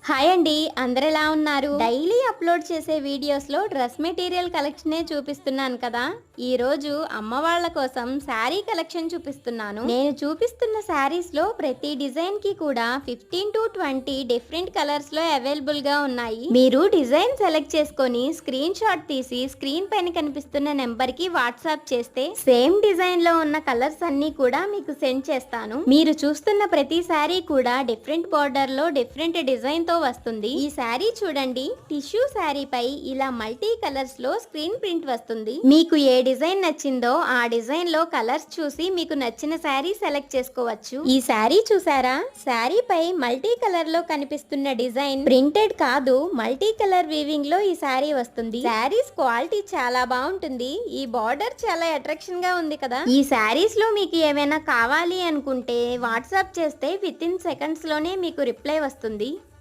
Hi అండి, అందరు ఎలా ఉన్నారు? డైలీ అప్లోడ్ చేసే వీడియోస్ లో డ్రెస్ మెటీరియల్ కలెక్షనే చూపిస్తున్నాను కదా. ఈ రోజు అమ్మ వాళ్ళ కోసం శారీ కలెక్షన్ చూపిస్తున్నాను. నేను చూపిస్తున్న శారీస్ లో ప్రతి డిజైన్ కి కూడా 15 to 20 డిఫరెంట్ కలర్స్ లో అవైలబుల్ గా ఉన్నాయి. మీరు డిజైన్ సెలెక్ట్ చేసుకొని స్క్రీన్ షాట్ తీసి స్క్రీన్ పైన కనిపిస్తున్న నెంబర్ కి వాట్సాప్ చేస్తే సేమ్ డిజైన్ లో ఉన్న కలర్స్ అన్ని కూడా మీకు సెండ్ చేస్తాను. మీరు చూస్తున్న ప్రతి శారీ కూడా డిఫరెంట్ బార్డర్ లో డిఫరెంట్ డిజైన్ తో వస్తుంది. ఈ శారీ చూడండి, టిష్యూ శారీ పై ఇలా మల్టీ కలర్స్ లో స్క్రీన్ ప్రింట్ వస్తుంది. మీకు ఏ డిజైన్ నచ్చిందో ఆ డిజైన్ లో కలర్స్ చూసి మీకు నచ్చిన శారీ సెలెక్ట్ చేసుకోవచ్చు. ఈ శారీ చూసారా, శారీ పై మల్టీ కలర్ లో కనిపిస్తున్న డిజైన్ ప్రింటెడ్ కాదు, మల్టీ కలర్ వీవింగ్ లో ఈ శారీ వస్తుంది. శారీస్ క్వాలిటీ చాలా బాగుంటుంది. ఈ బార్డర్ చాలా అట్రాక్షన్ గా ఉంది కదా. ఈ శారీస్ లో మీకు ఏమైనా కావాలి అనుకుంటే వాట్సాప్ చేస్తే విత్ ఇన్ సెకండ్స్ లోనే మీకు రిప్లై వస్తుంది.